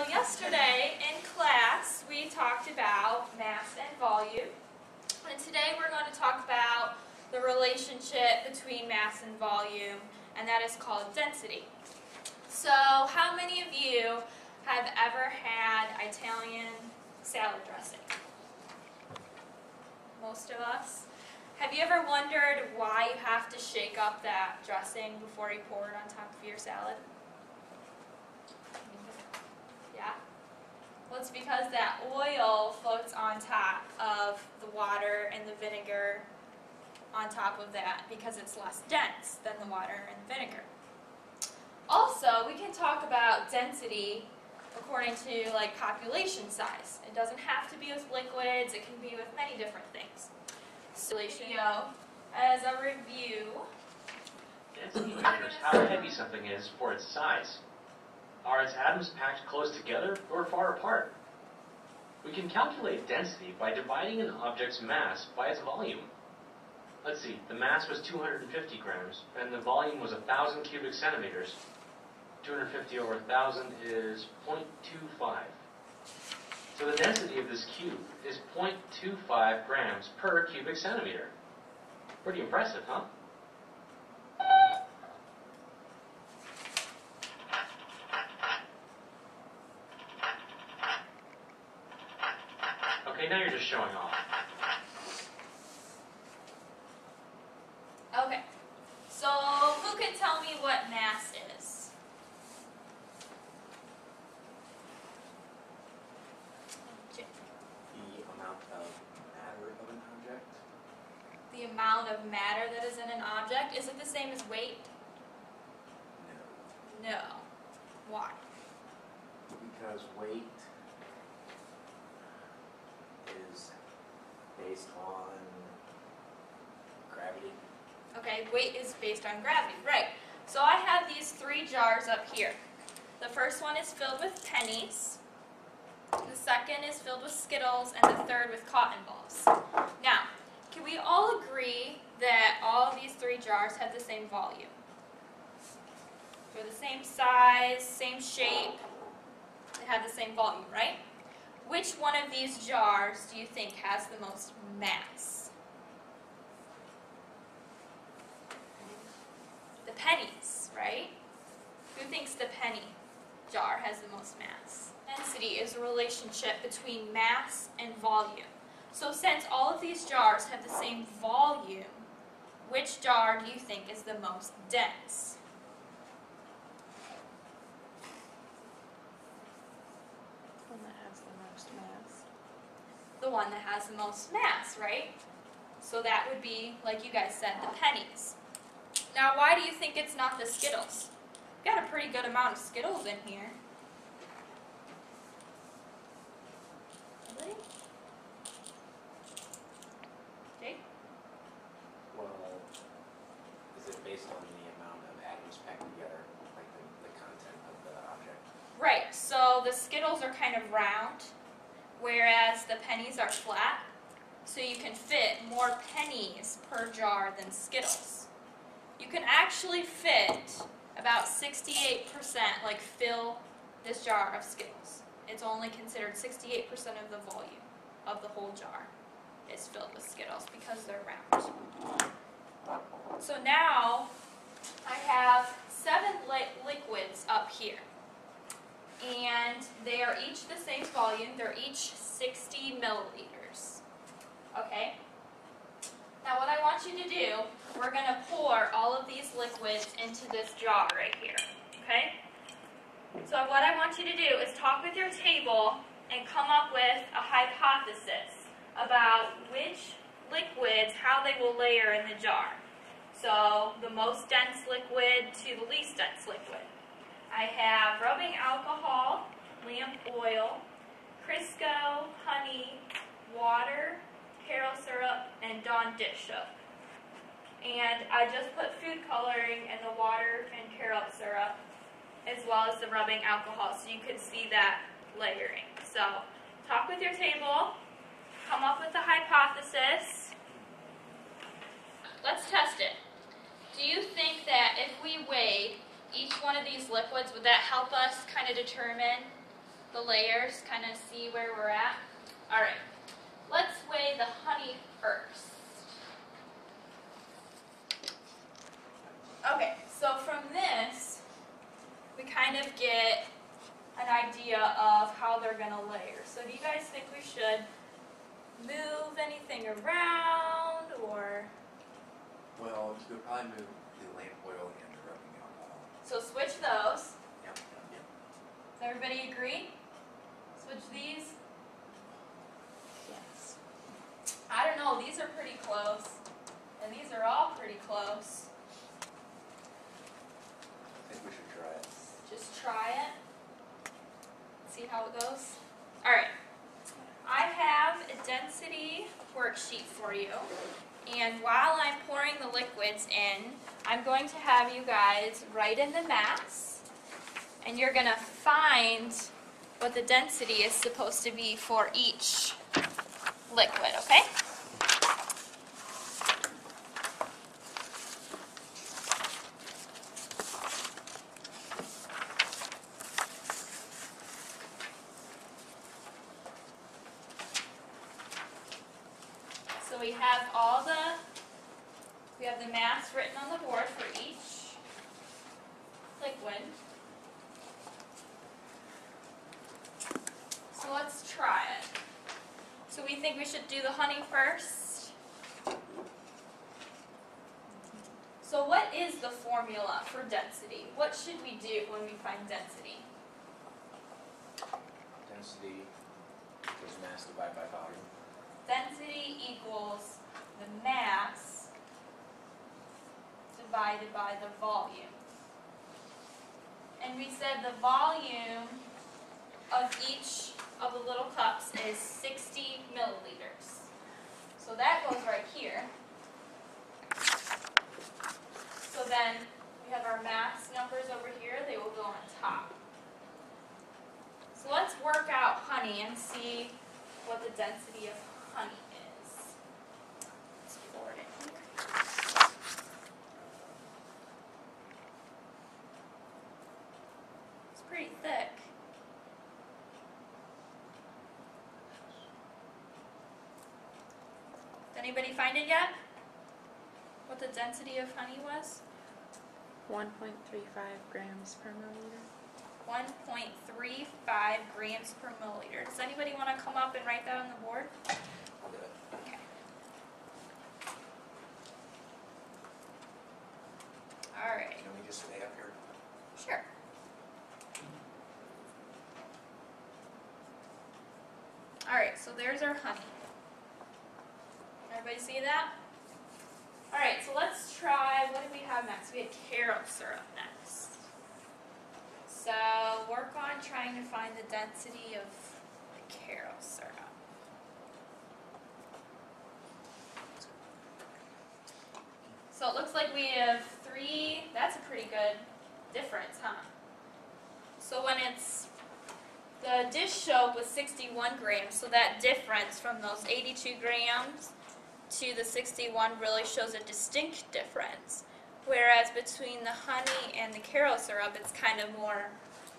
yesterday in class we talked about mass and volume, and today we're going to talk about the relationship between mass and volume, and that is called density. So how many of you have ever had Italian salad dressing? Most of us. Have you ever wondered why you have to shake up that dressing before you pour it on top of your salad? Yeah? Well, it's because that oil floats on top of the water and the vinegar on top of that because it's less dense than the water and the vinegar. Also, we can talk about density according to like population size. It doesn't have to be with liquids, it can be with many different things. So, as a review, density measures how heavy something is for its size. Are its atoms packed close together or far apart? We can calculate density by dividing an object's mass by its volume. Let's see, the mass was 250 grams, and the volume was 1,000 cubic centimeters. 250 over 1,000 is 0.25. So the density of this cube is 0.25 grams per cubic centimeter. Pretty impressive, huh? Okay, now you're just showing off. okay, so who can tell me what mass is? The amount of matter that is in an object? Is it the same as weight? No. No. Why? Because weight is based on gravity. Okay, weight is based on gravity, right. So I have these three jars up here. The first one is filled with pennies, the second is filled with Skittles, and the third with cotton balls. Now, can we all agree that all of these three jars have the same volume? They're the same size, same shape, they have the same volume, right? Which one of these jars do you think has the most mass? The pennies, right? Who thinks the penny jar has the most mass? Density is a relationship between mass and volume. So since all of these jars have the same volume, which jar do you think is the most dense? One that has the most mass. The one that has the most mass, right? So that would be, like you guys said, the pennies. Now, why do you think it's not the Skittles? We've got a pretty good amount of Skittles in here. Really? Jake? Well, is it based on the amount of atoms packed together, like the content of the object? Right, so the Skittles are kind of round, whereas the pennies are flat. So you can fit more pennies per jar than Skittles. You can actually fit about 68%, like fill this jar of Skittles. It's only considered 68% of the volume of the whole jar is filled with Skittles because they're round. So now I have 7 liquids up here. And they are each the same volume. They're each 60 milliliters. Okay? Now what I want you to do, we're going to pour all of these liquids into this jar right here. Okay? So what I want you to do is talk with your table and come up with a hypothesis about which liquids, how they will layer in the jar. So the most dense liquid to the least dense liquid. I have rubbing alcohol, lamp oil, Crisco, honey, water, Karo syrup, and Dawn dish soap. And I just put food coloring in the water and Karo syrup, as well as the rubbing alcohol, so you could see that layering. So talk with your table, come up with a hypothesis. Let's test it. Do you think that if we weighed each one of these liquids, would that help us kind of determine the layers, kind of see where we're at. All right, let's weigh the honey first. Okay, so from this, we kind of get an idea of how they're going to layer. So do you guys think we should move anything around, or? Well, you could probably move the lamp oil and the rubbing alcohol. So switch those. Yep. Does everybody agree? Switch these? Yes. I don't know, these are pretty close. And these are all pretty close. I think we should try it. Just try it. See how it goes. Alright. I have a density worksheet for you. And while I'm pouring the liquids in, I'm going to have you guys write in the mass. And you're going to find what the density is supposed to be for each liquid, okay? So we have the mass written on the board for each liquid. So let's try it. So we think we should do the honey first. So what is the formula for density? What should we do when we find density? Density equals mass divided by volume. Density equals the mass divided by the volume. And we said the volume of each of the little cups is 60 milliliters. So that goes right here. So then we have our mass numbers over here, they will go on top. So let's work out honey and see what the density of honey is. Let's pour it in here. It's pretty thick. Did anybody find it yet? What the density of honey was? 1.35 grams per milliliter. 1.35 grams per milliliter. Does anybody want to come up and write that on the board? I'll do it. Okay. All right. Can we just stay up here? Sure. All right, so there's our honey. Everybody see that? All right, so let's try, what do we have next? We had carob syrup next. So work on trying to find the density of the carob syrup. So it looks like we have 3, that's a pretty good difference, huh? So when it's, the dish soap was 61 grams, so that difference from those 82 grams to the 61 really shows a distinct difference. Whereas between the honey and the carob syrup, it's kind of more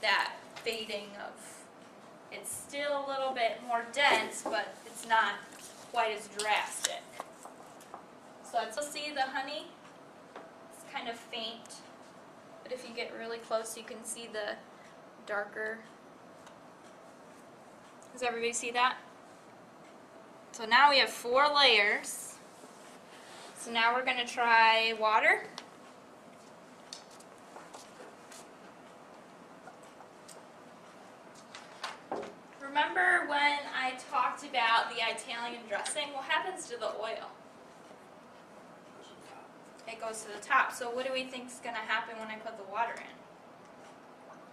that fading of, it's still a little bit more dense, but it's not quite as drastic. So let's see the honey. It's kind of faint, but if you get really close, you can see the darker. Does everybody see that? So now we have 4 layers. So now we're going to try water. Remember when I talked about the Italian dressing? What happens to the oil? It goes to the top. So what do we think is going to happen when I put the water in?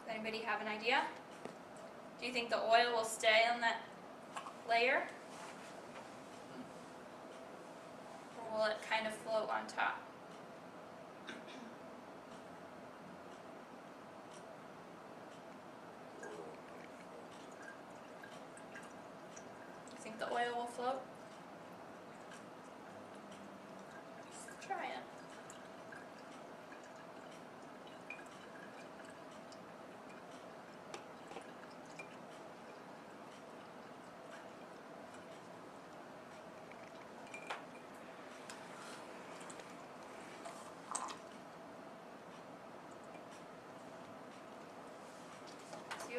Does anybody have an idea? Do you think the oil will stay on that layer? Or will it kind of float on top? You think the oil will float? Let's try it.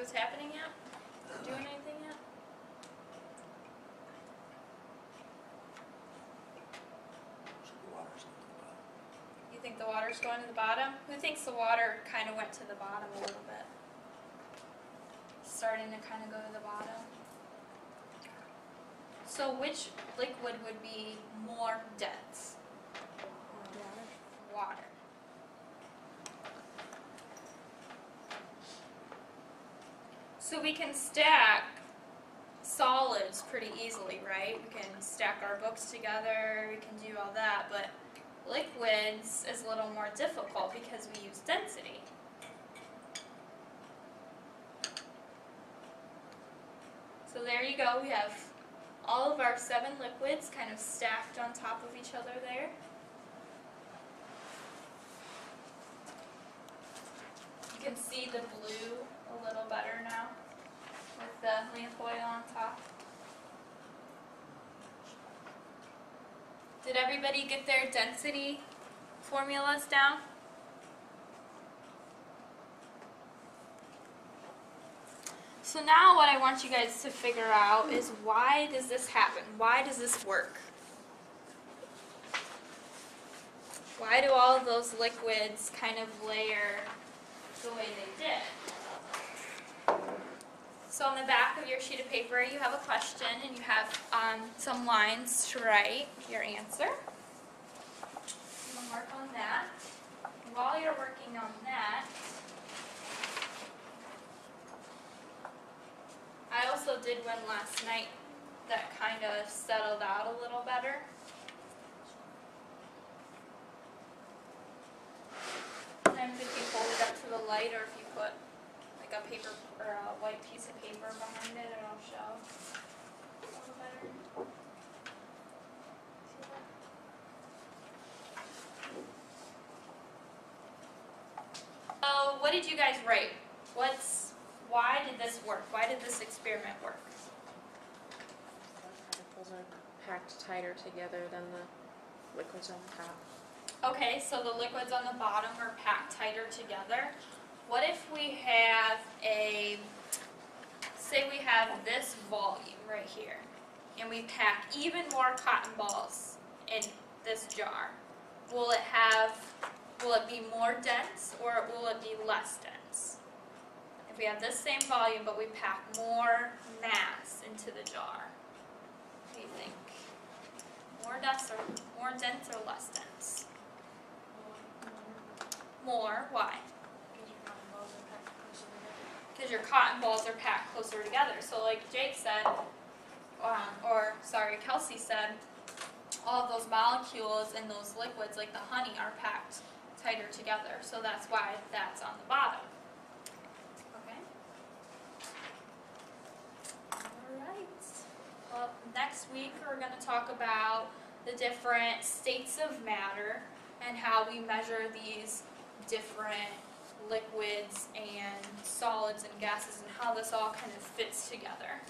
what's happening yet? Doing anything yet? The water's on the bottom. You think the water's going to the bottom? Who thinks the water kind of went to the bottom a little bit? Starting to kind of go to the bottom. So which liquid would be more dense? Water. So we can stack solids pretty easily, right? We can stack our books together, we can do all that, but liquids is a little more difficult because we use density. So there you go, we have all of our 7 liquids kind of stacked on top of each other there. You can see the blue a little better now with the lamp oil on top. Did everybody get their density formulas down? So now what I want you guys to figure out is, why does this happen? Why does this work? Why do all of those liquids kind of layer the way they did? So on the back of your sheet of paper you have a question and you have some lines to write your answer. I'm going to work on that. While you're working on that, I also did one last night that kind of settled out a little better. Sometimes if you hold it up to the light, or if you put like a paper or a white piece of paper behind it, it'll show a little better. See that? So what did you guys write? Why did this work? Why did this experiment work? The particles are packed tighter together than the liquids on top. Okay, so the liquids on the bottom are packed tighter together. What if we have say we have this volume right here, and we pack even more cotton balls in this jar? Will it be more dense, or will it be less dense? If we have this same volume, but we pack more mass into the jar, what do you think? More dense or less dense? More. Why? Because your cotton balls are packed closer together. So like Jake said, Kelsey said, all of those molecules in those liquids, like the honey, are packed tighter together. So that's why that's on the bottom. Okay? Alright. Well, next week we're going to talk about the different states of matter and how we measure these different liquids and solids and gases and how this all kind of fits together.